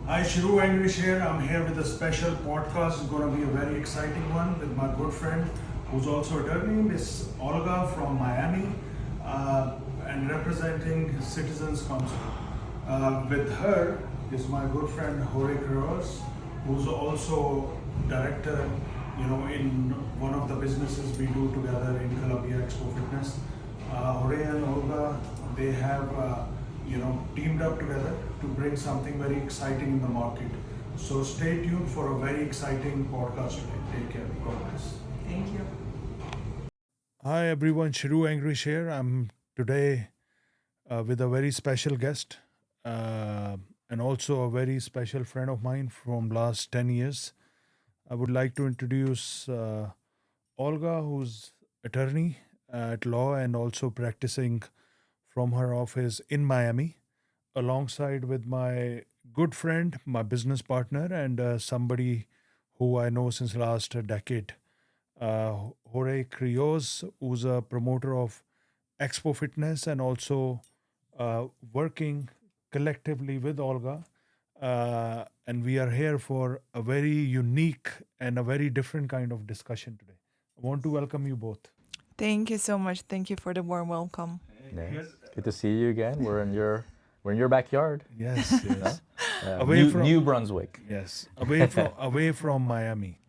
Hi, Sheru Aangrish here. I'm here with a special podcast. It's going to be a very exciting one with my good friend, who's also attorney, Miss Olga from Miami, and representing Citizens Concierge. With her is my good friend Jorge Quiroz, who's also director, in one of the businesses we do together in Colombia Expo Fitness. Jorge and Olga, they have teamed up together to bring something very exciting in the market. So stay tuned for a very exciting podcast today. Take care. God bless. Thank you. Hi everyone, Sheru Aangrish here. I'm today with a very special guest and also a very special friend of mine from last 10 years. I would like to introduce Olga, who's attorney at law and also practicing from her office in Miami, alongside with my good friend, my business partner, and somebody who I know since last decade, Jorge Quiroz, who's a promoter of Expo Fitness and also working collectively with Olga. And we are here for a very unique and a very different kind of discussion today. I want to welcome you both. Thank you so much. Thank you for the warm welcome. Yes. Good to see you again. We're in your backyard. Yes, yes. New Brunswick. Yes, away from Miami.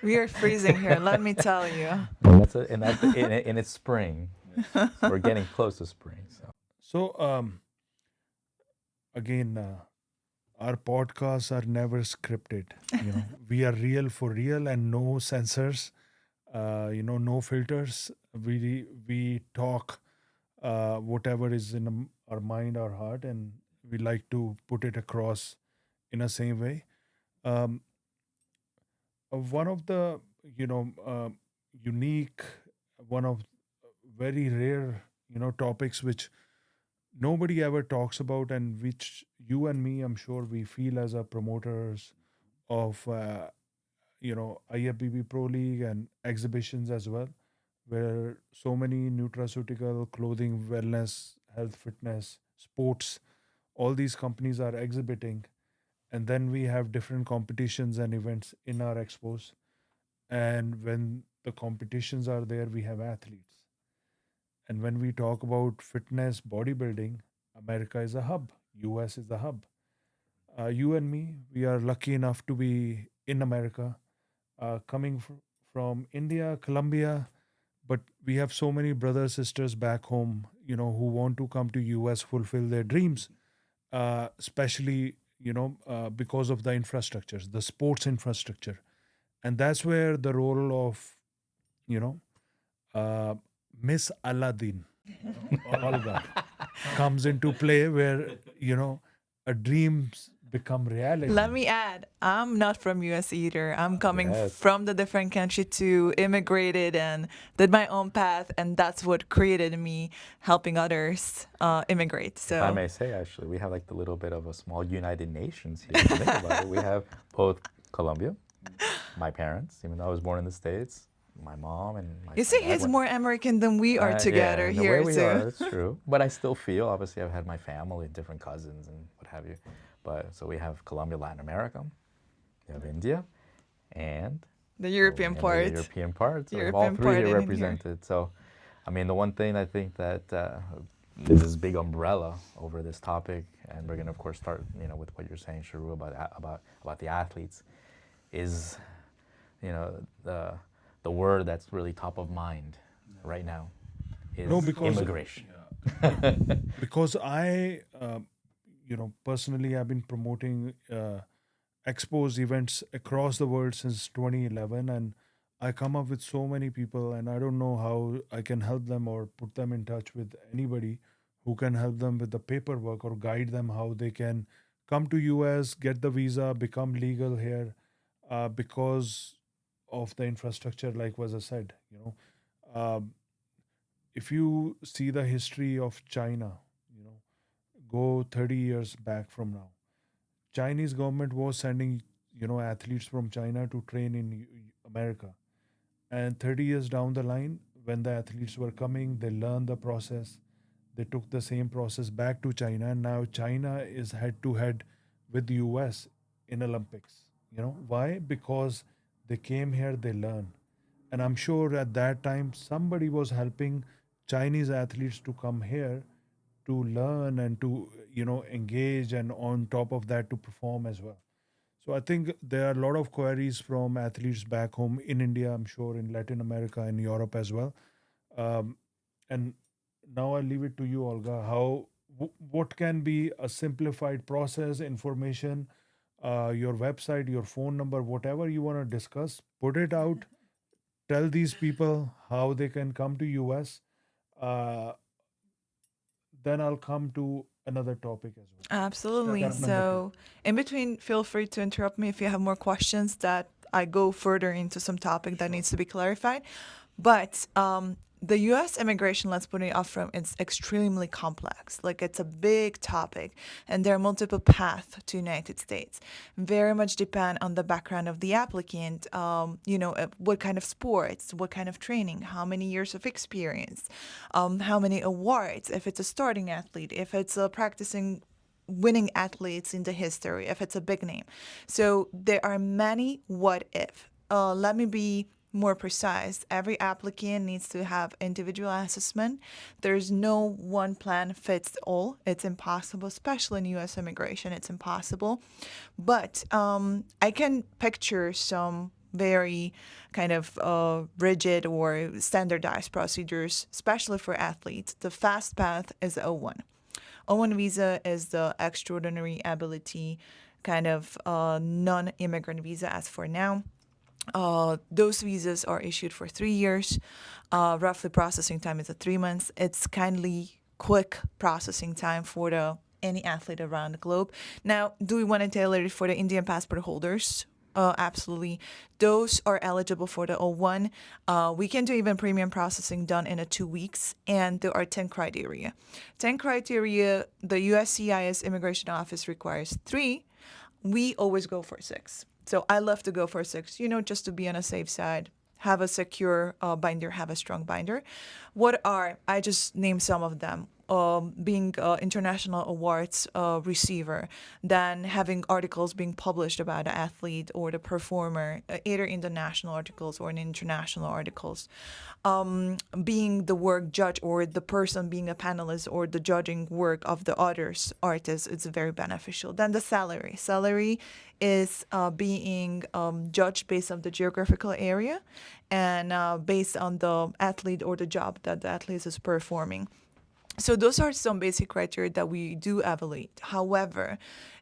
We are freezing here, let me tell you. And it's spring. So we're getting close to spring. So again, our podcasts are never scripted. We are real for real and no censors. No filters. We talk whatever is in our mind, our heart, and we like to put it across in a same way. Um, One of the unique, one of very rare topics which nobody ever talks about, and which you and me, I'm sure, we feel as a promoters of IFBB Pro League and exhibitions as well, where so many nutraceutical, clothing, wellness, health, fitness, sports, all these companies are exhibiting. And then we have different competitions and events in our expos. And when the competitions are there, we have athletes. And when we talk about fitness, bodybuilding, America is a hub, US is the hub. You and me, we are lucky enough to be in America, coming from India, Colombia, but we have so many brothers, sisters back home, who want to come to US, fulfill their dreams, especially, because of the infrastructures, the sports infrastructure. And that's where the role of, you know, uh, Miss Aladdin, Olga, comes into play, where, a dreams become reality. Let me add, I'm not from US either. I'm coming Yes. from the different country to immigrated and did my own path, and that's what created me helping others immigrate. If I So may say, actually, we have like the little bit of a small United Nations here. If you think about it. We have both Colombia, my parents, even though I was born in the States, my mom and my you see, dad he's went- more American than we are together in the here way we too. are, that's true. But I still feel, obviously, I've had my family, different cousins, and what have you. But so we have Colombia, Latin America, we have India, and The European and part. the European part. So we have all European three part here in here. represented. So, I mean, the one thing I think that is this big umbrella over this topic, and we're going to, of course, start, with what you're saying, Sheru, about the athletes, is, the word that's really top of mind right now is No, because- immigration. Because I, personally, I've been promoting expos events across the world since 2011, and I come up with so many people, and I don't know how I can help them or put them in touch with anybody who can help them with the paperwork or guide them how they can come to US, get the visa, become legal here, because of the infrastructure, like was I said. Um, if you see the history of China, go 30 years back from now, Chinese government was sending, athletes from China to train in America. And 30 years down the line, when the athletes were coming, they learned the process. They took the same process back to China. And now China is head to head with the US in Olympics. Why? Because they came here, they learn. And I'm sure at that time somebody was helping Chinese athletes to come here to learn and to engage, and on top of that to perform as well. So I think there are a lot of queries from athletes back home in India, I'm sure in Latin America and Europe as well. um, and now I leave it to you, Olga. What can be a simplified process, information, your website, your phone number, whatever you want to discuss, put it out. Tell these people how they can come to US. Uh, then I'll come to another topic as well. Absolutely. Step number two. So, in between, feel free to interrupt me if you have more questions that I go further into some topic that Sure. needs to be clarified. But the U.S. immigration, let's put it up front, it's extremely complex. Like it's a big topic, and there are multiple paths to United States. Very much depend on the background of the applicant. What kind of sports, what kind of training, how many years of experience, how many awards. If it's a starting athlete, if it's a practicing winning athletes in the history, if it's a big name. So there are many what if. Let me be more precise. Every applicant needs to have individual assessment. There's no one plan fits all. It's impossible, especially in U.S. immigration. It's impossible. But I can picture some very kind of rigid or standardized procedures, especially for athletes. The fast path is O1. O1 visa is the extraordinary ability kind of non-immigrant visa as for now. Those visas are issued for 3 years. Roughly processing time is 3 months. It's kindly quick processing time for any athlete around the globe. Now, do we want to tailor it for the Indian passport holders? Absolutely. Those are eligible for the O1. We can do even premium processing done in 2 weeks, and there are 10 criteria. 10 criteria, the USCIS Immigration Office requires 3. We always go for 6. So I love to go for 6, just to be on a safe side. Have a secure binder, have a strong binder. I just named some of them. Being international awards receiver, then having articles being published about the athlete or the performer, either in the national articles or in international articles. Being the work judge or the person being a panelist or the judging work of the others artists, it's very beneficial. Then the salary. Salary is being judged based on the geographical area and based on the athlete or the job that the athlete is performing. So those are some basic criteria that we do evaluate. However,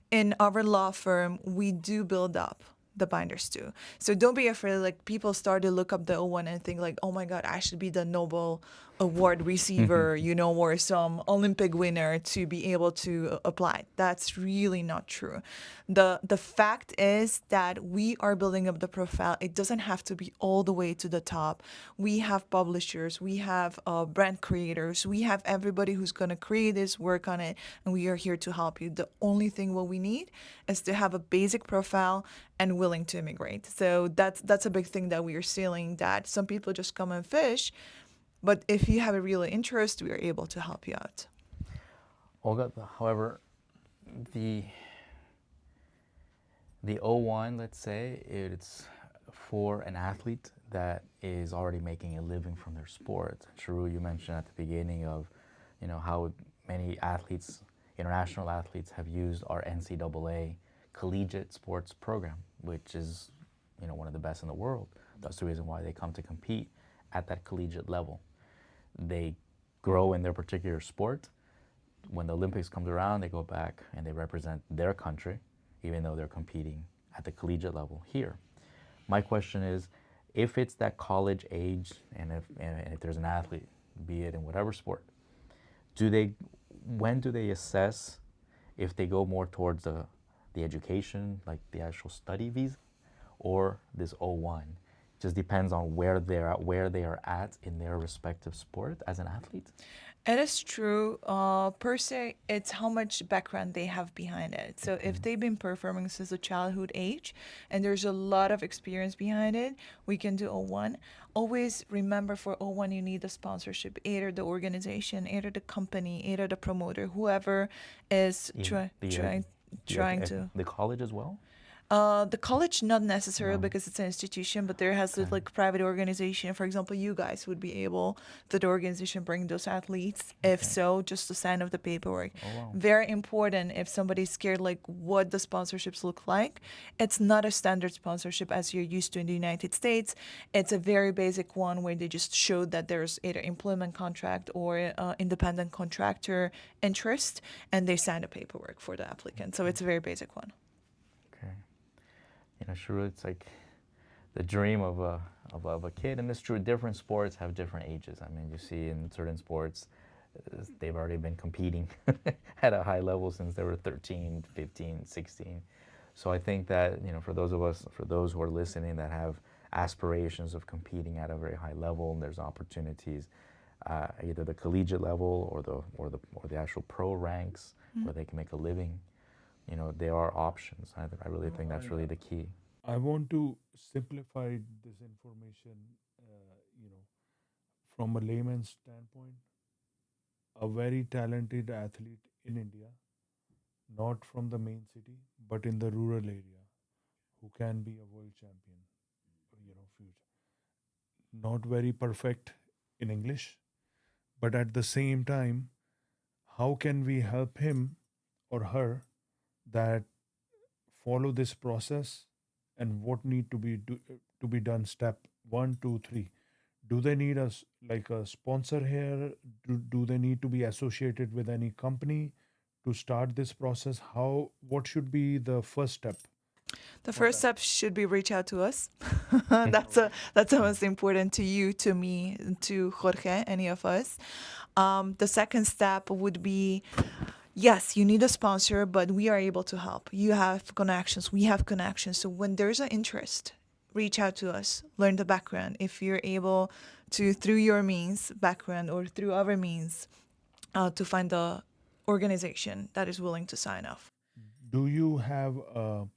in our law firm, we do build up the binders too. So don't be afraid. Like people start to look up the O1 and think like, oh my God, I should be the Nobel Award receiver, or some Olympic winner to be able to apply. That's really not true. The fact is that we are building up the profile. It doesn't have to be all the way to the top. We have publishers, we have brand creators, we have everybody who's going to create this, work on it, and we are here to help you. The only thing what we need is to have a basic profile and willing to immigrate. So that's a big thing that we are seeing, that some people just come and fish, but if you have a real interest, we are able to help you out. Olga, however, the O1, let's say, it's for an athlete that is already making a living from their sport. Sheru, you mentioned at the beginning of, how many athletes, international athletes, have used our NCAA collegiate sports program, which is, one of the best in the world. That's the reason why they come to compete at that collegiate level. They grow in their particular sport. When the Olympics comes around, they go back and they represent their country, even though they're competing at the collegiate level here. My question is, if it's that college age, and if there's an athlete, be it in whatever sport, when do they assess if they go more towards the education, like the actual study visa, or this O1? Just depends on where they are at in their respective sport as an athlete. It is true. Per se, it's how much background they have behind it. So if they've been performing since a childhood age and there's a lot of experience behind it, we can do O1. Always remember for O1, you need the sponsorship, either the organization, either the company, either the promoter, whoever is trying. trying to. The college as well? The college, not necessarily No. because it's an institution, but there has Okay. this like private organization. For example, you guys would be able, the organization bring those athletes. If Okay. so, just to sign off the paperwork. Oh wow. Very important if somebody's scared like what the sponsorships look like. It's not a standard sponsorship as you're used to in the United States. It's a very basic one where they just show that there's either employment contract or independent contractor interest, and they sign the paperwork for the applicant. So it's a very basic one. Okay. Sure, it's like the dream of a kid, and it's true. Different sports have different ages. I mean, you see in certain sports, they've already been competing at a high level since they were 13, 15, 16. So I think that for those of us, for those who are listening that have aspirations of competing at a very high level, there's opportunities, either the collegiate level or the actual pro ranks where they can make a living. There are options. I really think that's really the key. I want to simplify this information, from a layman's standpoint. A very talented athlete in India, not from the main city, but in the rural area, who can be a world champion, future. Not very perfect in English, but at the same time, how can we help him or her that follow this process and what need to be done step 1 2 3. Do they need us like a sponsor here? Do they need to be associated with any company to start this process? What should be the first step The for first them? step should be reach out to us. That's the most important to you, to me, to Jorge, any of us. The second step would be, yes, you need a sponsor, but we are able to help. You have connections, we have connections. So when there's an interest, reach out to us, learn the background. If you're able to, through your means, background, or through other means, to find the organization that is willing to sign off. Do you have a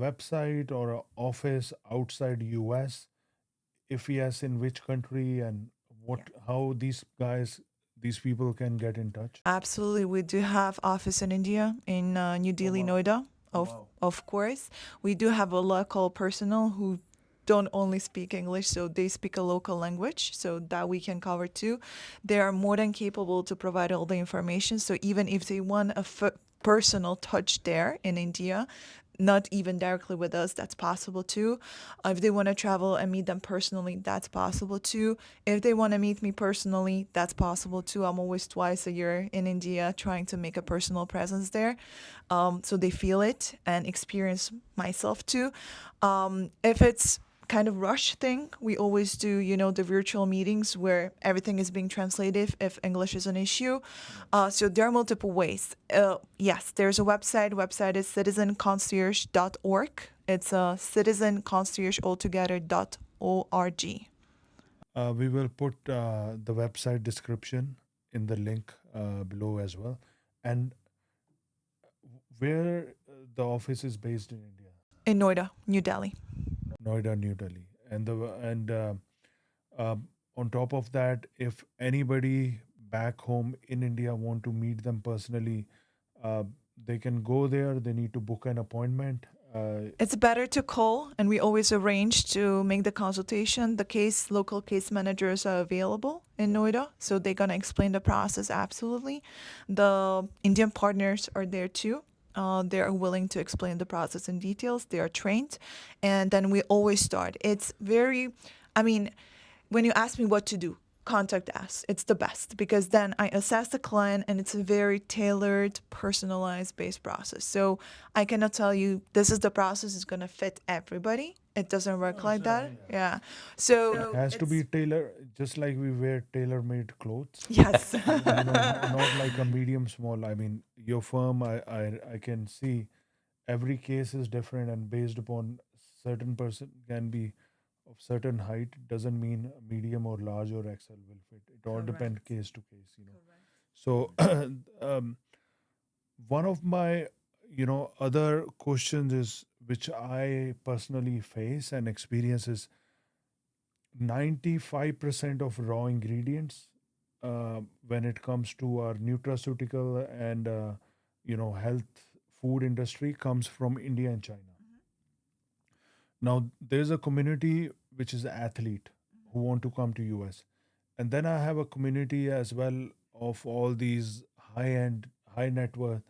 website or an office outside US? If yes, in which country, and how these people can get in touch? Absolutely. We do have office in India, in New Oh Delhi, wow. Noida, Oh of, wow. of course. We do have a local personnel who don't only speak English, so they speak a local language, so that we can cover too. They are more than capable to provide all the information. So even if they want a personal touch there in India, not even directly with us, that's possible too. If they want to travel and meet them personally, that's possible too. If they want to meet me personally, that's possible too. I'm always twice a year in India trying to make a personal presence there, so they feel it and experience myself too. If it's kind of rush thing, we always do, the virtual meetings where everything is being translated if English is an issue. So there are multiple ways. Yes, there's a website. Website is citizenconcierge.org. It's citizenconciergealtogether.org. We will put the website description in the link below as well. And where the office is based in India? In Noida, New Delhi. Noida, New Delhi. Uh, on top of that, if anybody back home in India want to meet them personally, uh, they can go there. They need to book an appointment. It's better to call, and we always arrange to make the consultation. The local case managers are available in Yeah. Noida, so they're gonna explain the process absolutely. The Indian partners are there too. They are willing to explain the process in details. They are trained, and then we always start. It's very, I mean, when you ask me what to do, contact us. It's the best because then I assess the client and it's a very tailored, personalized based process. So I cannot tell you this is the process is going to fit everybody. It doesn't work Oh, like that. certainly, yeah. Yeah. It So has to it's, be just like we wear tailor-made clothes. yes. Not like a medium small. I mean, your firm, I can see every case is different, and based upon certain person can be of certain height doesn't mean a medium or large or XL will fit. It all depends Correct. case to case. So um, one of my other questions is, which I personally face and experience, is 95% of raw ingredients when it comes to our nutraceutical and health food industry comes from India and China. Now there's a community which is athlete who want to come to US. And then I have a community as well of all these high end, high net worth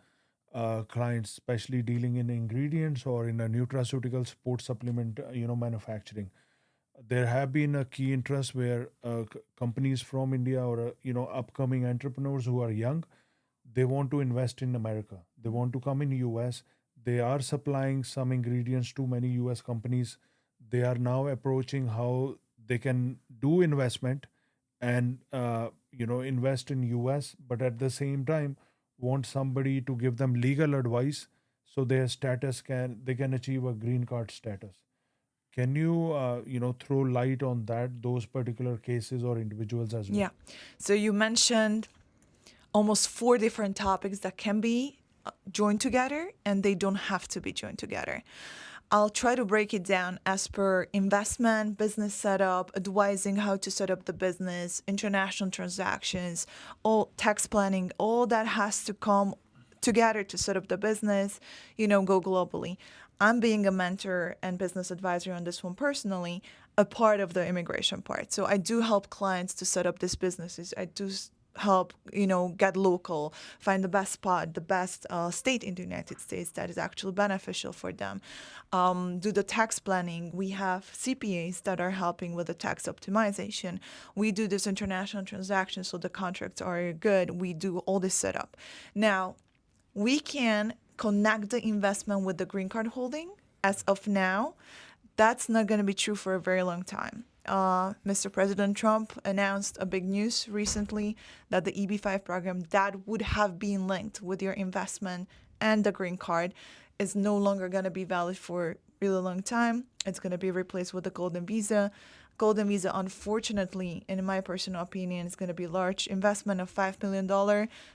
clients, especially dealing in ingredients or in a nutraceutical sports supplement, manufacturing. There have been a key interest where companies from India or upcoming entrepreneurs who are young, they want to invest in America. They want to come in US. They are supplying some ingredients to many US companies. They are now approaching how they can do investment and invest in US, but at the same time want somebody to give them legal advice so their status can they can achieve a green card status. Can you throw light on that those particular cases or individuals as well? Yeah. So you mentioned almost four different topics that can be joined together, and they don't have to be joined together. I'll try to break it down as per investment, business setup, advising how to set up the business, international transactions, all tax planning, all that has to come together to set up the business, go globally. I'm being a mentor and business advisor on this one personally, a part of the immigration part. So I do help clients to set up these businesses. I do help get local, find the best spot, the best state in the United States that is actually beneficial for them. Do the tax planning. We have CPAs that are helping with the tax optimization. We do this international transactions so the contracts are good. We do all this setup. Now we can connect the investment with the green card holding. As of now, that's not going to be true for a very long time. Mr. President Trump announced a big news recently that the EB-5 program that would have been linked with your investment and the green card is no longer going to be valid for a really long time. It's going to be replaced with the golden visa. Golden visa, unfortunately, in my personal opinion, is going to be large investment of $5 million,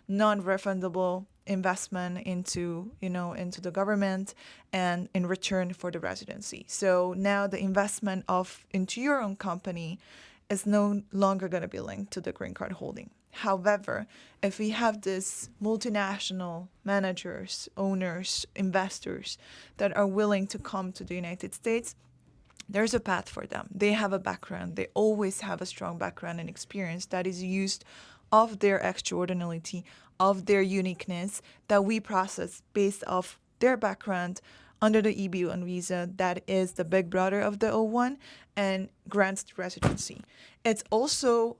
non-refundable investment into the government and in return for the residency. So now the investment into your own company is no longer going to be linked to the green card holding. However, if we have this multinational managers, owners, investors that are willing to come to the United States, there's a path for them. They have a background. They always have a strong background and experience that is used of their extraordinarity, of their uniqueness that we process based off their background under the EB1 visa that is the big brother of the O1 and grants the residency. It's also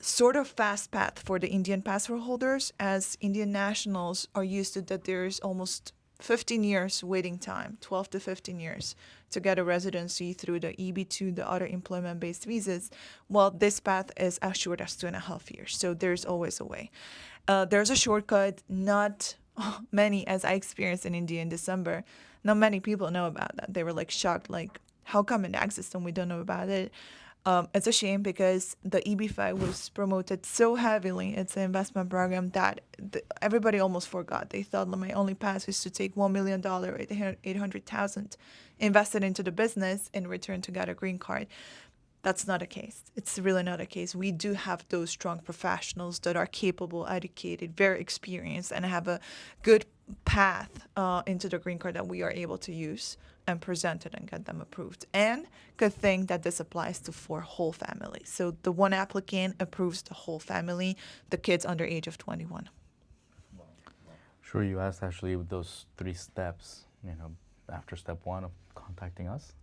sort of fast path for the Indian passport holders, as Indian nationals are used to that there's almost 15 years waiting time, 12 to 15 years to get a residency through the EB2, the other employment-based visas. Well, this path is as short as 2.5 years. So there's always a way. There's a shortcut, not many, as I experienced in India in December. Not many people know about that. They were like shocked, like, how come in the ag system we don't know about it? It's a shame because the EB-5 was promoted so heavily. It's an investment program that everybody almost forgot. They thought my only path is to take $1 million or 800,000 invested into the business in return to get a green card. That's not the case. It's really not the case. We do have those strong professionals that are capable, educated, very experienced, and have a good path into the green card that we are able to use and present it and get them approved. And good thing that this applies to for whole families. So the one applicant approves the whole family, the kids under age of 21. Sure, you asked actually those 3 steps, after step 1 of contacting us.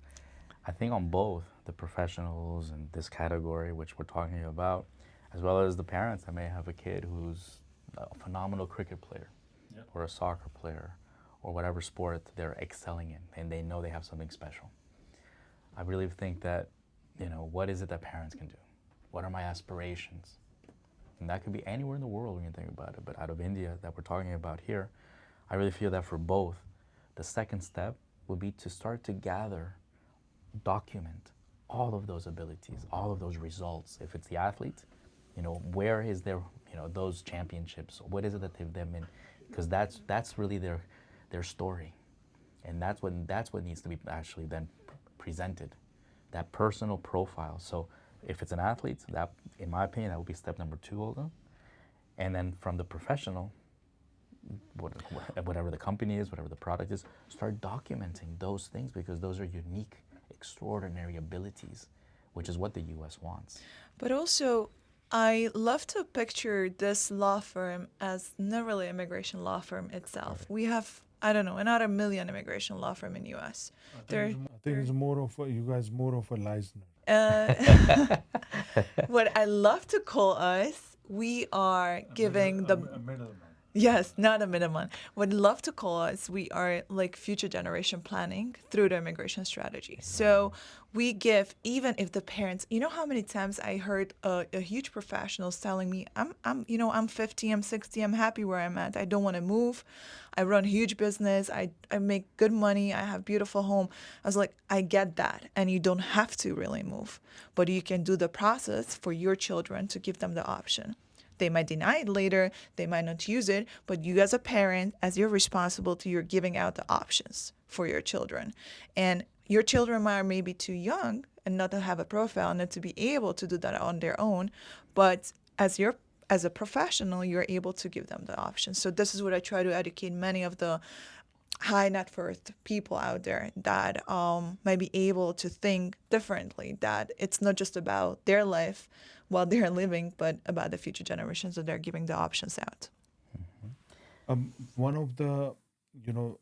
I think on both the professionals in this category, which we're talking about, as well as the parents that may have a kid who's a phenomenal cricket player, yep, or a soccer player, or whatever sport they're excelling in, and they know they have something special. I really think that, what is it that parents can do? What are my aspirations? And that could be anywhere in the world when you think about it, but out of India that we're talking about here, I really feel that for both, the second step would be to start to gather, document all of those abilities, all of those results. If it's the athlete, where is their, those championships? What is it that they've been? Because that's really their story, and that's what needs to be actually then presented, that personal profile. So if it's an athlete, that, in my opinion, that would be step number 2, Olga. And then from the professional, whatever the company is, whatever the product is, start documenting those things because those are unique, extraordinary abilities, which is what the U.S. wants. But also, I love to picture this law firm as not really immigration law firm itself. We have, I don't know, another million immigration law firm in US. They're, I think it's more of a, you guys more of a listener. what I love to call us, we are giving the middleman. Yes, not a minimum. Would love to call us. We are like future generation planning through the immigration strategy. So we give, even if the parents, you know how many times I heard a huge professionals telling me, I'm 50, I'm 60, I'm happy where I'm at. I don't want to move. I run a huge business. I make good money. I have beautiful home. I was like, I get that. And you don't have to really move, but you can do the process for your children to give them the option. They might deny it later, they might not use it, but you as a parent, as you're responsible to, you're giving out the options for your children. And your children are maybe too young and not to have a profile, not to be able to do that on their own. But as a professional, you're able to give them the options. So this is what I try to educate many of the high net worth people out there that might be able to think differently, that it's not just about their life while they're living, but about the future generations that they're giving the options out. One of the, you know,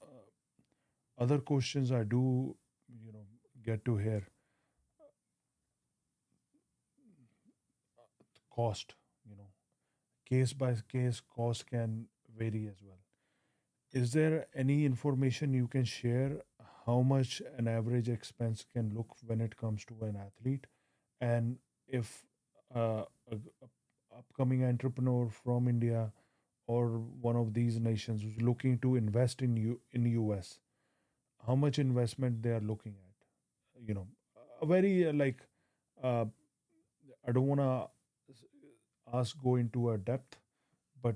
other questions I do, get to hear, cost, case by case cost can vary as well. Is there any information you can share how much an average expense can look when it comes to an athlete? And if a upcoming entrepreneur from India or one of these nations who's looking to invest in US, how much investment they are looking at? A very uh, I don't want to ask go into a depth, but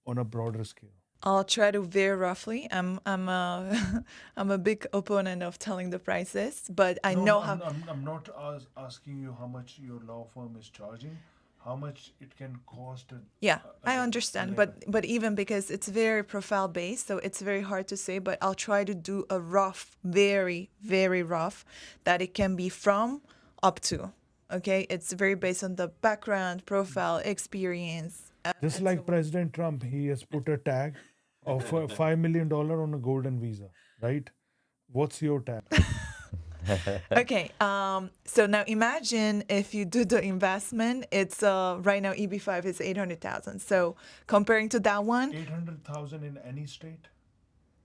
on a broader scale. I'll try to very roughly. I'm a I'm a big opponent of telling the prices, but I No, know no, how. I'm not asking you how much your law firm is charging, how much it can cost. Yeah, I Like, understand, later. but even because it's very profile based, so it's very hard to say. But I'll try to do a rough, very very rough, that it can be from up to. Okay, it's very based on the background, profile, experience. Just like President Trump, he has put a tag of $5 million on a golden visa, right? What's your tag? Okay, so now imagine if you do the investment, it's right now EB5 is 800,000. So comparing to that one, 800,000 in any state?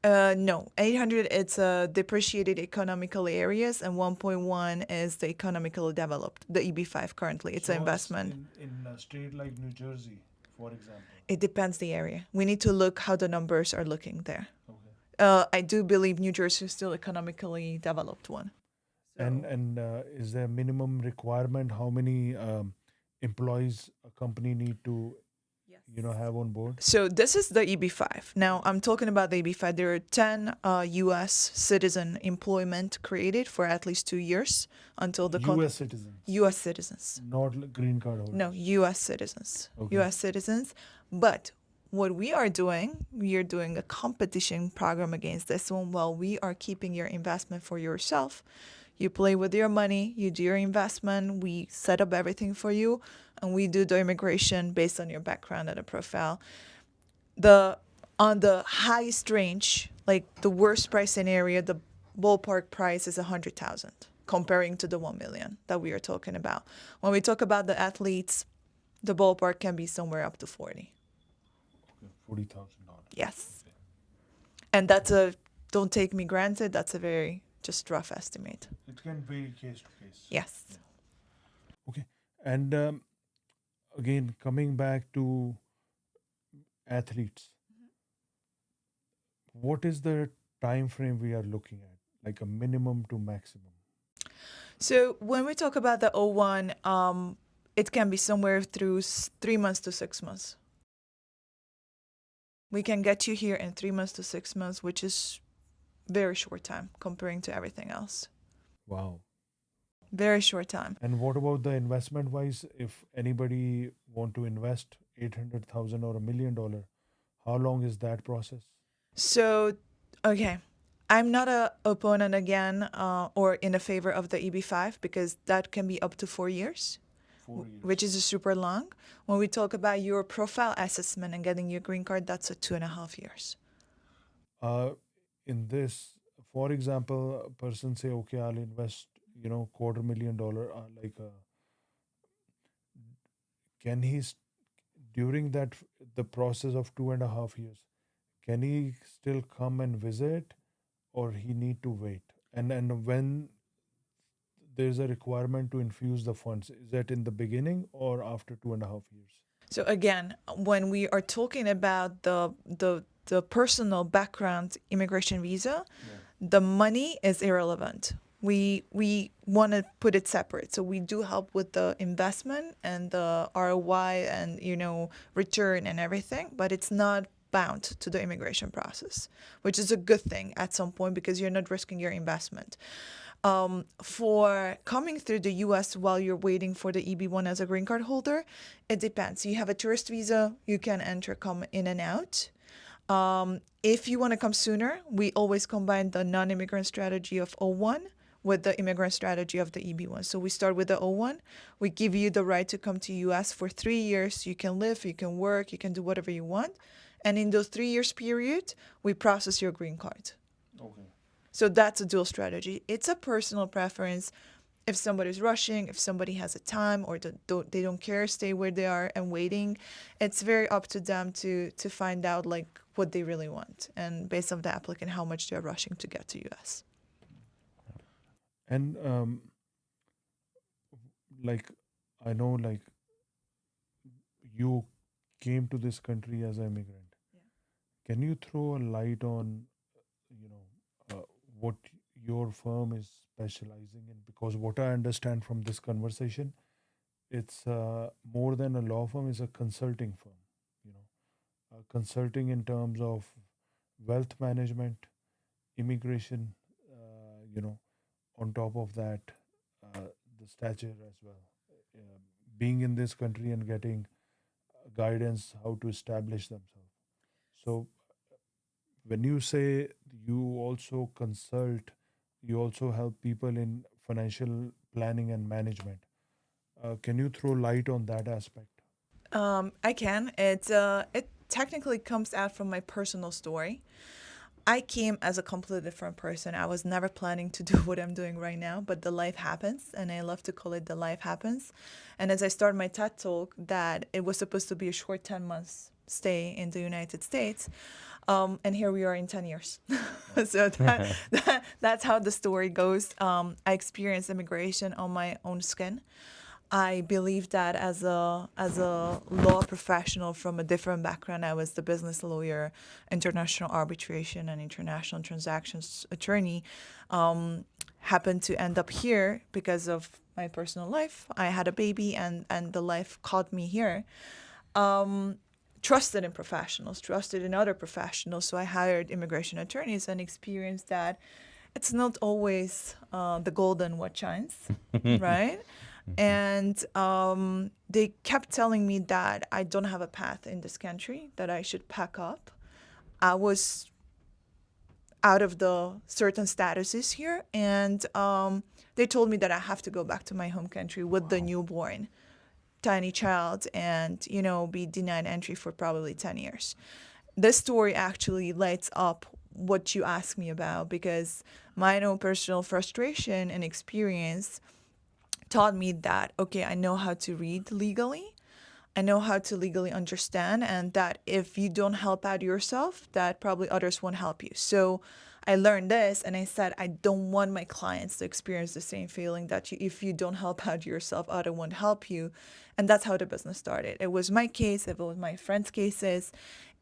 no, 800 it's depreciated economical areas, and 1.1 is the economically developed, the EB5 currently. It's an investment. In a state like New Jersey, for example. It depends the area. We need to look how the numbers are looking there. Okay. I do believe New Jersey is still economically developed one. And is there a minimum requirement how many employees a company need to have on board? So this is the EB5. Now I'm talking about the EB5. There are 10 U.S. citizen employment created for at least 2 years until the U.S. citizens, U.S. citizens. not green card holders. No, U.S. citizens. Okay. U.S. citizens. But what we are doing a competition program against this one. While we are keeping your investment for yourself, you play with your money, you do your investment, we set up everything for you, and we do the immigration based on your background and a profile. On the highest range, like the worst price scenario, the ballpark price is 100,000, comparing to the 1 million that we are talking about. When we talk about the athletes, the ballpark can be somewhere up to 40. Okay, $40,000. Yes, and that's don't take me granted. That's a very just rough estimate. It can vary case to case. Yes. Okay. And again, coming back to athletes, what is the time frame we are looking at? Like a minimum to maximum? So when we talk about the O1, it can be somewhere through 3 months to 6 months. We can get you here in 3 months to 6 months, which is very short time comparing to everything else. Wow. Very short time. And what about the investment wise? If anybody want to invest 800,000 or $1 million, How long is that process? So, okay. I'm not a opponent again or in a favor of the EB5 because that can be up to 4 years, 4 years. which is super long. When we talk about your profile assessment and getting your green card, that's a 2.5 years. Uh, in this, for example, a person say, okay, I'll invest, $250,000. Can he, during the process of 2.5 years, can he still come and visit, or he need to wait? And when there's a requirement to infuse the funds, is that in the beginning or after 2.5 years? So again, when we are talking about the personal background immigration visa, Yeah. the money is irrelevant. We want to put it separate. So we do help with the investment and the ROI and return and everything, but it's not bound to the immigration process, which is a good thing at some point because you're not risking your investment. For coming through the US while you're waiting for the EB1 as a green card holder, it depends. You have a tourist visa, you can enter, come in and out. If you want to come sooner, we always combine the non-immigrant strategy of O1 with the immigrant strategy of the EB1. So we start with the O1. We give you the right to come to US for 3 years. You can live, you can work, you can do whatever you want. And in those 3 years period, we process your green card. Okay. So that's a dual strategy. It's a personal preference. If somebody's rushing, if somebody has a time or they don't care, stay where they are and waiting, it's very up to them to find out like what they really want and based on the applicant how much they're rushing to get to US. And like, I know, like, you came to this country as an immigrant. Yeah. Can you throw a light on, what your firm is specializing in? Because what I understand from this conversation, it's more than a law firm; it's a consulting firm. You know, consulting in terms of wealth management, immigration. On top of that, the stature as well. Uh, Being in this country and getting guidance how to establish themselves. So when you say you also consult, you also help people in financial planning and management. Can you throw light on that aspect? I can. It technically comes out from my personal story. I came as a completely different person. I was never planning to do what I'm doing right now, but the life happens, and I love to call it the life happens. And as I started my TED talk, that it was supposed to be a short 10 months stay in the United States. And here we are in 10 years. So that's how the story goes. I experienced immigration on my own skin. I believe that as a law professional from a different background, I was the business lawyer, international arbitration, and international transactions attorney. Happened to end up here because of my personal life. I had a baby, and the life caught me here. Trusted in professionals, trusted in other professionals. So I hired immigration attorneys and experienced that it's not always the golden what shines, right? And they kept telling me that I don't have a path in this country, that I should pack up. I was out of the certain statuses here, and they told me that I have to go back to my home country with the newborn, tiny child, and be denied entry for probably 10 years. This story actually lights up what you asked me about because my own personal frustration and experience taught me that, okay, I know how to read legally. I know how to legally understand, and that if you don't help out yourself, that probably others won't help you. So I learned this, and I said, I don't want my clients to experience the same feeling that if you don't help out yourself, others won't help you. And that's how the business started. It was my case, it was my friends' cases,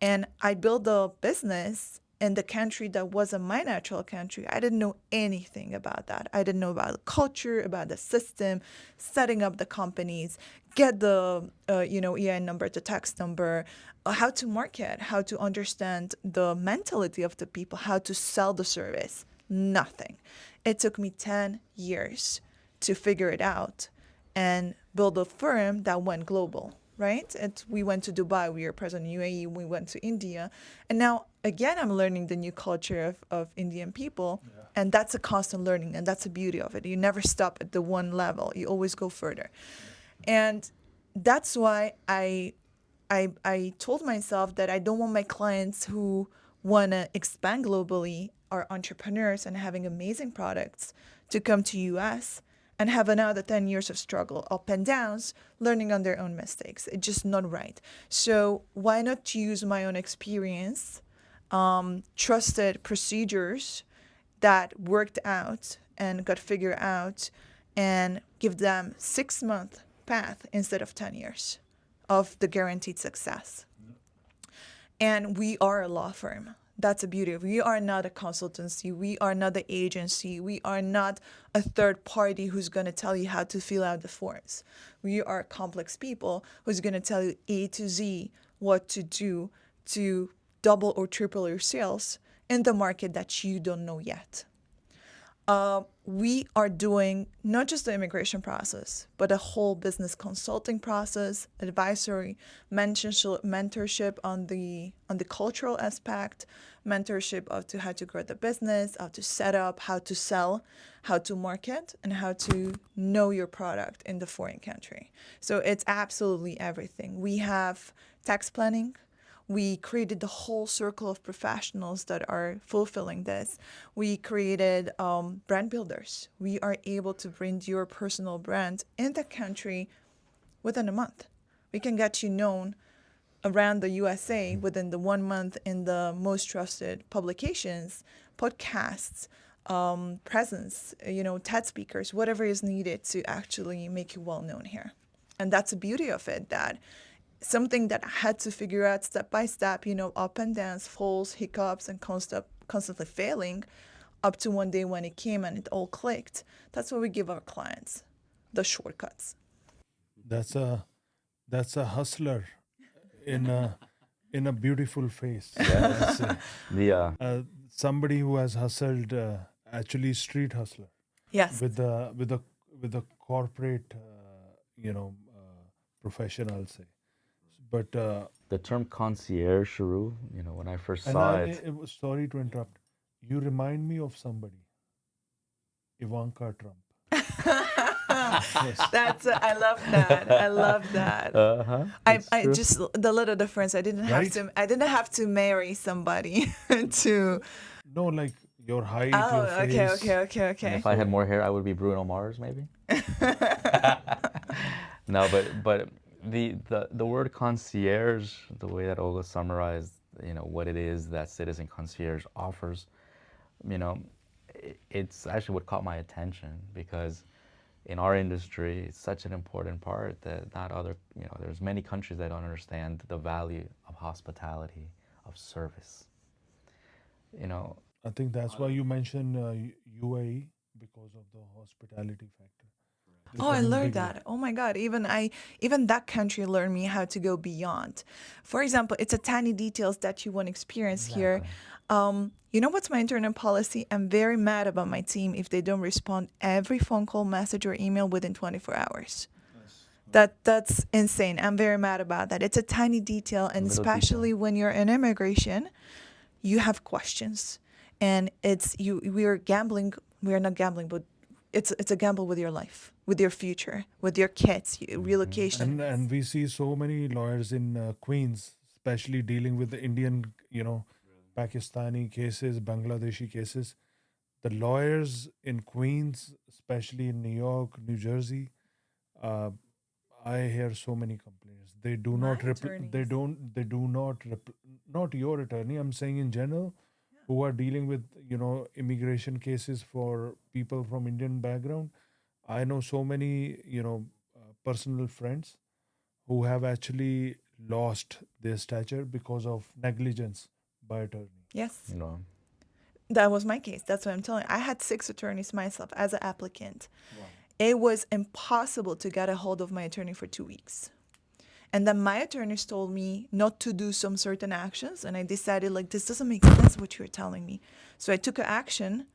and I built a business in the country that wasn't my natural country. I didn't know anything about that. I didn't know about the culture, about the system, setting up the companies, get the EIN number, the tax number, how to market, how to understand the mentality of the people, how to sell the service. Nothing. It took me 10 years to figure it out and build a firm that went global. right? And we went to Dubai, we were present in UAE, we went to India. And now, again, I'm learning the new culture of Indian people. Yeah. And that's a constant learning. And that's the beauty of it. You never stop at the one level, you always go further. And that's why I told myself that I don't want my clients who want to expand globally, are entrepreneurs and having amazing products, to come to US and have another 10 years of struggle, up and downs, learning on their own mistakes. It's just not right. So why not use my own experience, trusted procedures that worked out and got figured out, and give them 6-month path instead of 10 years of the guaranteed success. And we are a law firm. That's the beauty. We are not a consultancy. We are not the agency. We are not a third party who's going to tell you how to fill out the forms. We are complex people who's going to tell you A to Z what to do to double or triple your sales in the market that you don't know yet. We are doing not just the immigration process, but a whole business consulting process, advisory, mentorship on the cultural aspect, mentorship of to how to grow the business, how to set up, how to sell, how to market, and how to know your product in the foreign country. So it's absolutely everything. We have tax planning. We created the whole circle of professionals that are fulfilling this. We created brand builders. We are able to bring your personal brand in the country within a month. We can get you known around the USA within the 1 month in the most trusted publications, podcasts, presence, TED speakers, whatever is needed to actually make you well known here. And that's the beauty of it, that something that I had to figure out step by step, up and downs, falls, hiccups, and constantly failing, up to one day when it came and it all clicked. That's what we give our clients, the shortcuts. That's a hustler in a beautiful face. I'd say. Somebody who has hustled, actually street hustler Yes. with the corporate profession, I'll say. But The term concierge, Sheru, when I first and saw I, it, it was, sorry to interrupt. You remind me of somebody, Ivanka Trump. Yes. I love that. I love that. it's I true. just the little difference. I didn't have Right? to. I didn't have to marry somebody to. No, like your height, Oh, your okay, face. okay. And if I had more hair, I would be Bruno Mars, maybe. No, but the word concierge, the way that Olga summarized, what it is that Citizen Concierge offers, it's actually what caught my attention, because in our industry, it's such an important part that not other, there's many countries that don't understand the value of hospitality, of service. I think that's why you mentioned UAE, because of the hospitality factor. They're Oh, I coming learned big that. Oh my God. Even that country learned me how to go beyond. For example, it's a tiny details that you won't experience here. You know what's my internal policy? I'm very mad about my team if they don't respond every phone call, message, or email within 24 hours. That's insane. I'm very mad about that. It's a tiny detail, and Little especially detail. when you're in immigration, you have questions, and it's you. We are gambling. We are not gambling, but it's a gamble with your life, with your future, with your kids, relocation. And we see so many lawyers in Queens, especially dealing with the Indian, Pakistani cases, Bangladeshi cases. The lawyers in Queens, especially in New York, New Jersey, uh, I hear so many complaints. They do My not they attorneys. don't they do not not your attorney. I'm saying in general, who are dealing with immigration cases for people from Indian background. I know so many personal friends who have actually lost their stature because of negligence by attorney. Yes, You know, that was my case. That's what I'm telling you. I had 6 attorneys myself as an applicant. It was impossible to get a hold of my attorney for 2 weeks. And then my attorneys told me not to do some certain actions. And I decided, like, this doesn't make sense what you're telling me. So I took an action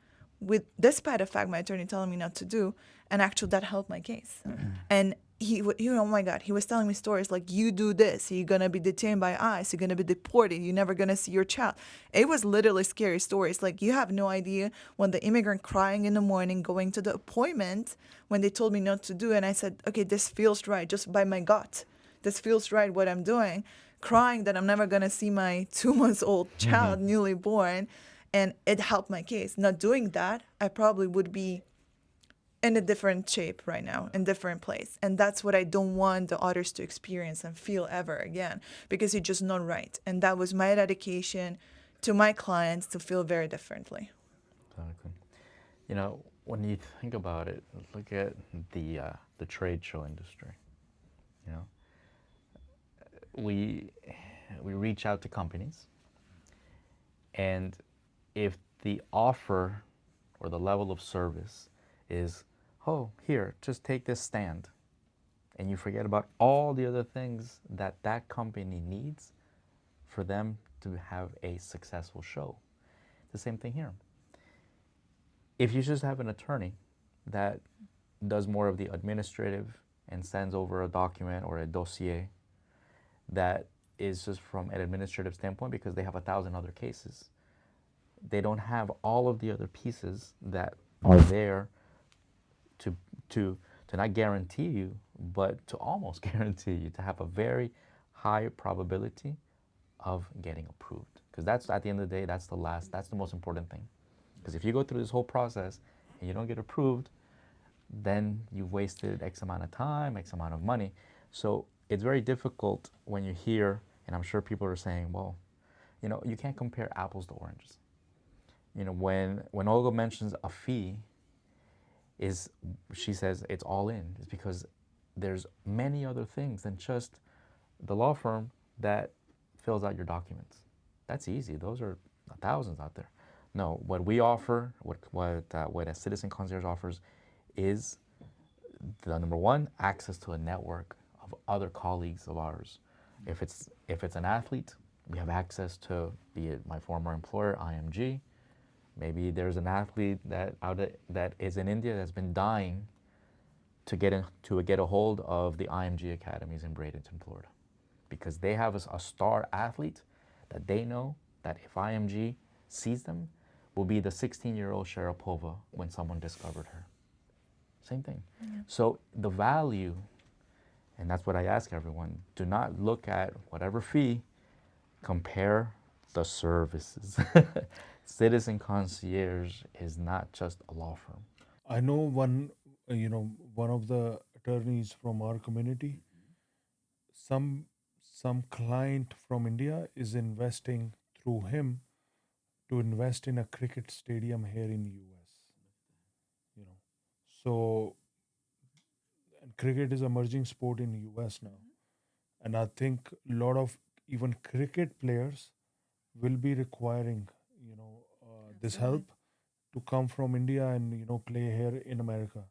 despite the fact my attorney telling me not to do. And actually, that helped my case. And oh my God, he was telling me stories like, you do this, you're gonna be detained by ICE, you're gonna be deported, you're never gonna see your child. It was literally scary stories. Like, you have no idea, when the immigrant crying in the morning, going to the appointment, when they told me not to do it, and I said, okay, this feels right, just by my gut. This feels right, what I'm doing. Crying that I'm never gonna see my 2 months old child, newly born, and it helped my case. Not doing that, I probably would be in a different shape right now, in different place. And that's what I don't want the others to experience and feel ever again, because it's just not right. And that was my dedication to my clients to feel very differently. Exactly. You know, when you think about it, look at the trade show industry. You know, we we reach out to companies, and if the offer or the level of service is, oh, here, just take this stand, and you forget about all the other things that that company needs for them to have a successful show. The same thing here. If you just have an attorney that does more of the administrative and sends over a document or a dossier that is just from an administrative standpoint because they have 1,000 other cases, they don't have all of the other pieces that are there to to to not guarantee you, but to almost guarantee you to have a very high probability of getting approved. Because that's, at the end of the day, that's the most important thing. Because if you go through this whole process and you don't get approved, then you've wasted X amount of time, X amount of money. So it's very difficult when you hear, and I'm sure people are saying, well, you know, you can't compare apples to oranges. You know, when Olga mentions a fee, is she says it's all in, is because there's many other things than just the law firm that fills out your documents. That's easy. Those are thousands out there. No, what we offer, what a Citizen Concierge offers, is the number one, access to a network of other colleagues of ours. If it's an athlete, we have access to, be it my former employer, IMG. Maybe there's an athlete that is in India that's been dying to get a hold of the IMG academies in Bradenton, Florida, because they have a star athlete that they know that if IMG sees them, will be the 16-year-old Sharapova when someone discovered her. Same thing. Yeah. So the value, and that's what I ask everyone, do not look at whatever fee, compare the services. Citizen Concierge is not just a law firm. I know one of the attorneys from our community. Some client from India is investing through him to invest in a cricket stadium here in US. You know, so and cricket is emerging sport in US now, and I think a lot of even cricket players will be requiring this help to come from India and play here in America.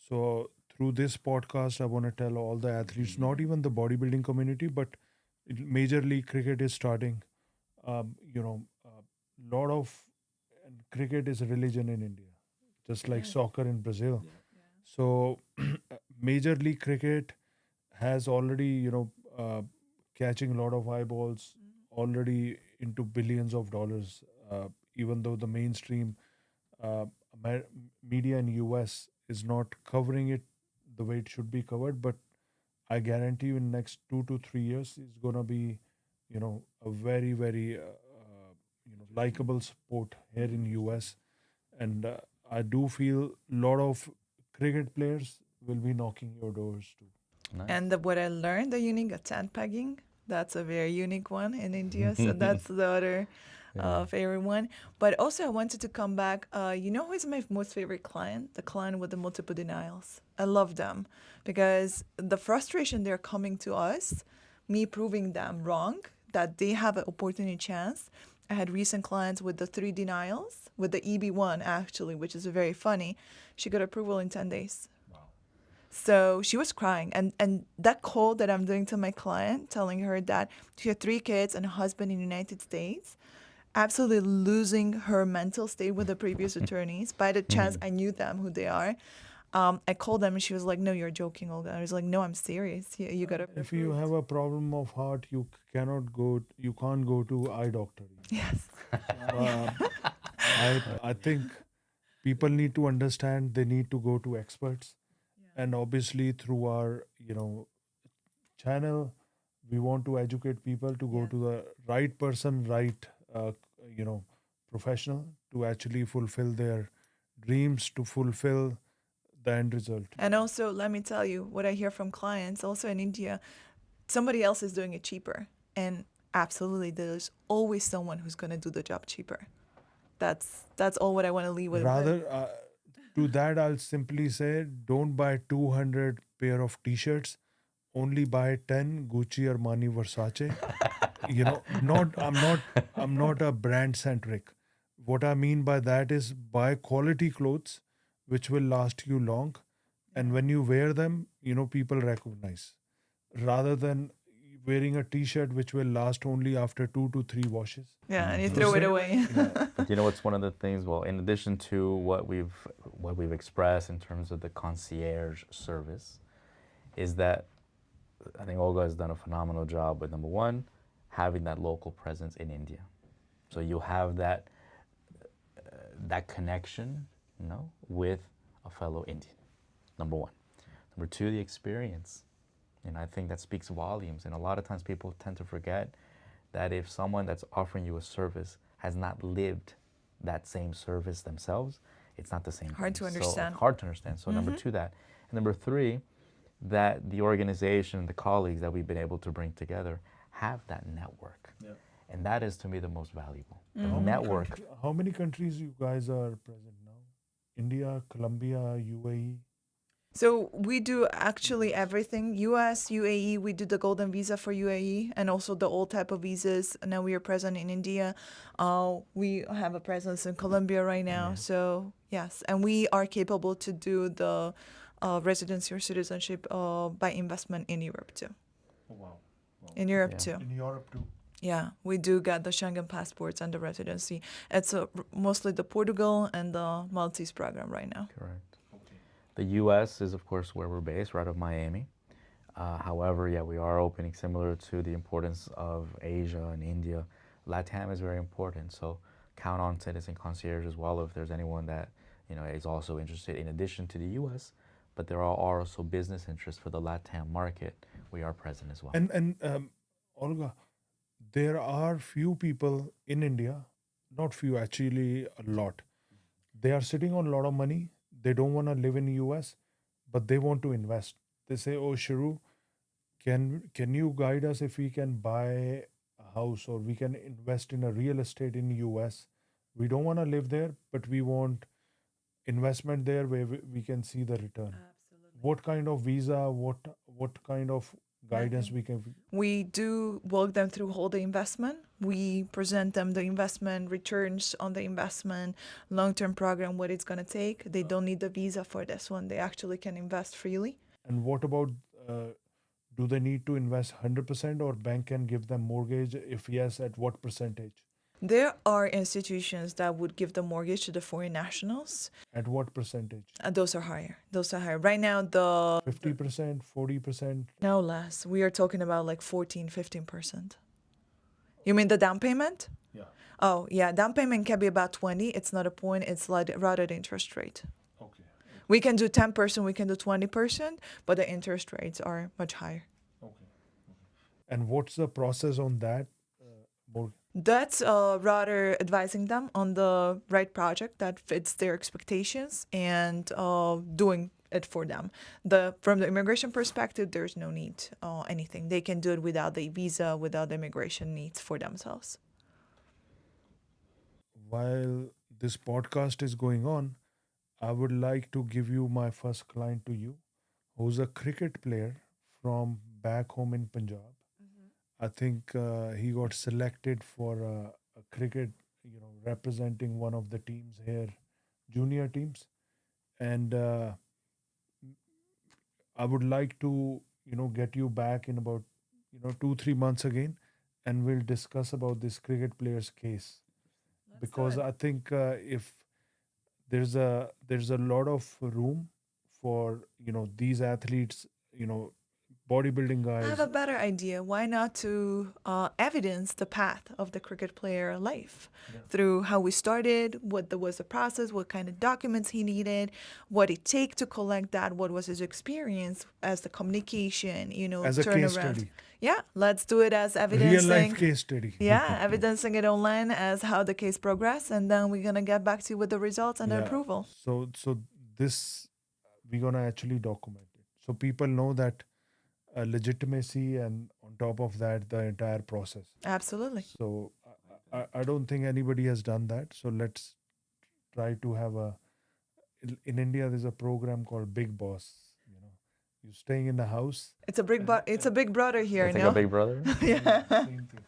So through this podcast, I want to tell all the athletes, not even the bodybuilding community, but Major League Cricket is starting. Lot of and cricket is a religion in India, just like soccer in Brazil. So Major League Cricket has already catching a lot of eyeballs, already into billions of dollars. Even though the mainstream uh, media in US is not covering it the way it should be covered, but I guarantee you in next 2 to 3 years it's gonna be, a very very likable sport here in US, and I do feel a lot of cricket players will be knocking your doors too. Nice. And what I learned, the unique tent pegging, that's a very unique one in India. So that's the other favorite one. But also, I wanted to come back. You know who is my most favorite client? The client with the multiple denials. I love them because the frustration they're coming to us, me proving them wrong, that they have an opportunity chance. I had recent clients with the 3 denials, with the EB1 actually, which is very funny. She got approval in 10 days. So she was crying. And that call that I'm doing to my client, telling her that she had 3 kids and a husband in the United States, absolutely losing her mental state with the previous attorneys. By the chance I knew them, who they are. I called them and she was like, "No, you're joking, Olga." I was like, "No, I'm serious. You gotta be If you approved." have a problem of heart, you can't go to eye doctor. Yes. So, I think people need to understand they need to go to experts, and obviously through our channel, we want to educate people to go Yes. to the right person, right you know professional to actually fulfill their dreams, to fulfill the end result. And also, let me tell you what I hear from clients also in India, somebody else is doing it cheaper. And absolutely, there's always someone who's going to do the job cheaper. That's all what I want to leave with. Rather, to that, I'll simply say don't buy 200 pair of t-shirts, only buy 10 Gucci, Armani, Versace. Not I'm not a brand centric. What I mean by that is buy quality clothes which will last you long, and when you wear them, people recognize, rather than wearing a t-shirt which will last only after 2 to 3 washes. Yeah, and you So throw it same, away. yeah, But you know what's one of the things? Well, in addition to what we've expressed in terms of the concierge service, is that I think Olga has done a phenomenal job with number one, having that local presence in India. So you have that connection, with a fellow Indian. Number one. Number two, the experience. And I think that speaks volumes. And a lot of times people tend to forget that if someone that's offering you a service has not lived that same service themselves, it's not the same Hard thing. to So understand. hard to understand. So number two, that. And number three, that the organization, the colleagues that we've been able to bring together have that network. yeah. And that is to me the most valuable. The How network. how many countries you guys are present now? India, Colombia, UAE. So we do actually everything. US, UAE, we do the golden visa for UAE and also the old type of visas. Now we are present in India. We have a presence in Colombia right now. So yes, and we are capable to do the residency or citizenship by investment in Europe too. Oh, wow. In Europe Yeah. too. In Europe too. Yeah, we do get the Schengen passports and the residency. It's mostly the Portugal and the Maltese program right now. Correct. Okay. The U.S. is, of course, where we're based, right out of Miami. However, yeah, we are opening similar to the importance of Asia and India. LATAM is very important, so count on Citizen Concierge as well if there's anyone that is also interested in addition to the U.S. But there are also business interests for the LATAM market. We are present as well. And Olga, there are few people in India, not few, actually a lot. They are sitting on a lot of money. They don't want to live in US, but they want to invest. They say, "Oh, Sheru, can you guide us if we can buy a house or we can invest in a real estate in US? We don't want to live there, but we want investment there where we can see the return." What kind of visa? What kind of guidance we can? We do walk them through all the investment. We present them the investment returns on the investment, long-term program, what it's going to take. They don't need the visa for this one. They actually can invest freely. And what about, do they need to invest 100% or bank can give them mortgage? If yes, at what percentage? There are institutions that would give the mortgage to the foreign nationals. At what percentage? Those are higher. Those are higher. Right now, the 50%, 40%? no less. We are talking about like 14, 15%. You mean the down payment? Yeah. Oh, yeah. Down payment can be about 20. It's not a point. It's like rather the interest rate. Okay. We can do 10%, we can do 20%, but the interest rates are much higher. Okay. And what's the process on that? Mortgage? That's rather advising them on the right project that fits their expectations and doing it for them. From the immigration perspective, there's no need anything. They can do it without the visa, without the immigration needs for themselves. While this podcast is going on, I would like to give you my first client to you, who's a cricket player from back home in Punjab. I think he got selected for a cricket, representing one of the teams here, junior teams. And I would like to, get you back in about, 2, 3 months again, and we'll discuss about this cricket player's case. Because I think if there's a lot of room for these athletes, bodybuilding I have guys, a better idea. Why not to evidence the path of the cricket player life through how we started, what was the process, what kind of documents he needed, what it take to collect that, what was his experience as the communication, as a case turnaround. study, Yeah, let's do it as real life evidencing. case study. Yeah, evidencing it online as how the case progressed, and then we're gonna get back to you with the results and the Yeah. approval. So this we're gonna actually document it, so people know that legitimacy, and on top of that, the entire process. Absolutely. So I don't think anybody has done that. So let's try to have in India. There's a program called Big Boss. You're staying in the house. It's a big brother here, It's like a no? big brother. Yeah. Same thing.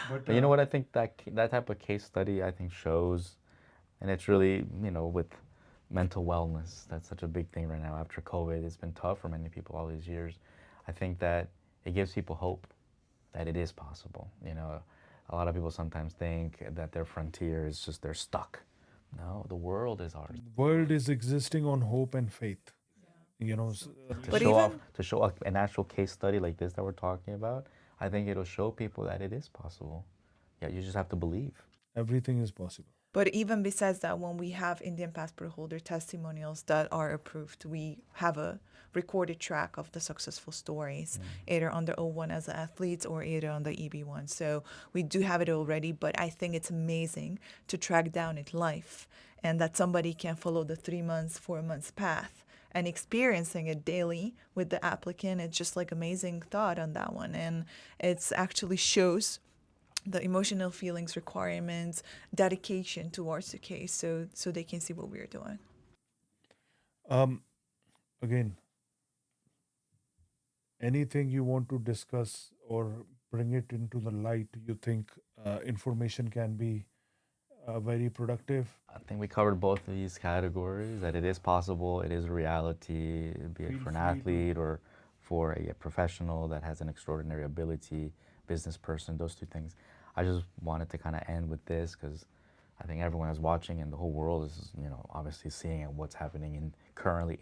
But you know what I think that type of case study I think shows, and it's really with mental wellness, that's such a big thing right now after COVID. It's been tough for many people all these years. I think that it gives people hope that it is possible. A lot of people sometimes think that their frontier is just they're stuck. No, the world is ours. The world is existing on hope and faith. To But show off, even to show an actual case study like this that we're talking about, I think it'll show people that it is possible. Yeah, you just have to believe. Everything is possible. But even besides that, when we have Indian passport holder testimonials that are approved, we have a recorded track of the successful stories, either on the O1 as athletes or either on the EB1. So we do have it already, but I think it's amazing to track down it live and that somebody can follow the 3 months, 4 months path and experiencing it daily with the applicant. It's just like amazing thought on that one. And it's actually shows the emotional feelings, requirements, dedication towards the case, so they can see what we're doing. Again, anything you want to discuss or bring it into the light, you think information can be very productive? I think we covered both of these categories, that it is possible, it is a reality, be it Feel for an free to- athlete or for a professional that has an extraordinary ability, business person, those two things. I just wanted to kind of end with this because I think everyone is watching and the whole world is, obviously seeing what's happening currently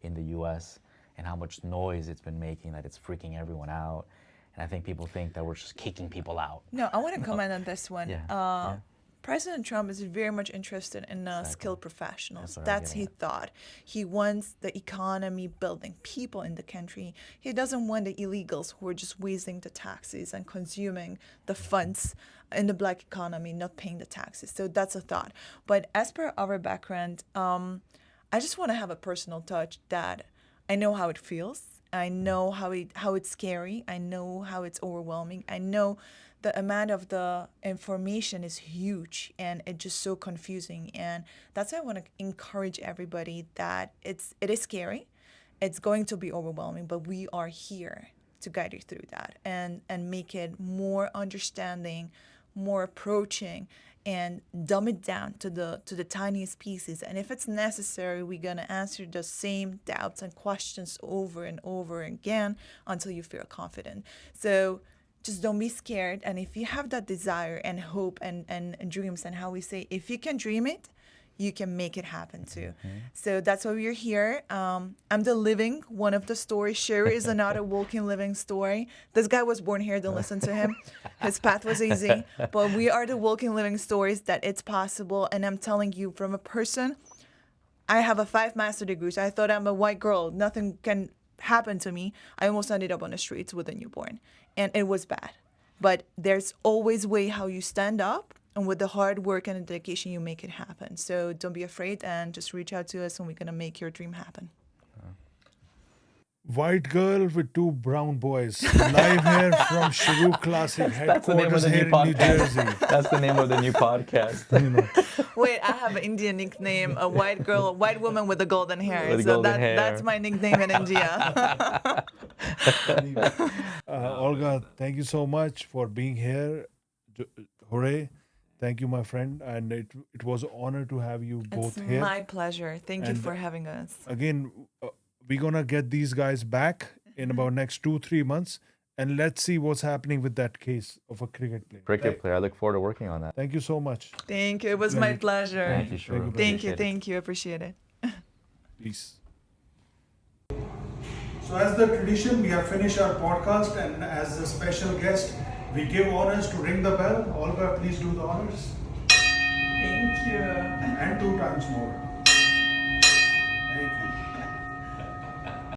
in the U.S. and how much noise it's been making, that it's freaking everyone out. And I think people think that we're just kicking people out. No, I want to comment on this one. Yeah. President Trump is very much interested in Exactly. skilled professionals. That's what I'm That's getting his at. thought. He wants the economy building people in the country. He doesn't want the illegals who are just wasting the taxes and consuming the funds in the black economy, not paying the taxes. So that's a thought. But as per our background, I just want to have a personal touch that I know how it feels. I know how it's scary. I know how it's overwhelming. I know the amount of the information is huge and it's just so confusing. And that's why I want to encourage everybody that it is scary. It's going to be overwhelming, but we are here to guide you through that and make it more understanding, more approaching, and dumb it down to the tiniest pieces. And if it's necessary, we're gonna answer the same doubts and questions over and over again until you feel confident. So just don't be scared. And if you have that desire and hope and dreams, and how we say, if you can dream it, you can make it happen too. So that's why we're here. I'm the living one of the stories. Sheru is another walking living story. This guy was born here. Don't listen to him. His path was easy. But we are the walking living stories that it's possible. And I'm telling you from a person, I have a 5 master degrees. I thought I'm a white girl. Nothing can happen to me. I almost ended up on the streets with a newborn. And it was bad. But there's always a way how you stand up. And with the hard work and the dedication, you make it happen. So don't be afraid and just reach out to us and we're going to make your dream happen. White girl with 2 brown boys. Live here from Sheru Classic That's the name of headquarters the here new in New Jersey. podcast. That's the name of the new podcast. Wait, I have an Indian nickname, a white woman with the golden hair. With so golden hair. that's my nickname in India. Olga, thank you so much for being here. Jorge, thank you, my friend. And it was an honor to have you both It's here. my pleasure. Thank you And for having us. Again, we're going to get these guys back in about next 2-3 months. And let's see what's happening with that case of a cricket player. Cricket player. I look forward to working on that. Thank you so much. Thank you. It was my pleasure. Thank you, Sheru. Thank you. Thank you. Appreciate it. Thank you. Appreciate it. Peace. So, as the tradition, we have finished our podcast, and as a special guest, we give honors to ring the bell. Olga, please do the honors. Thank you. And 2 times more.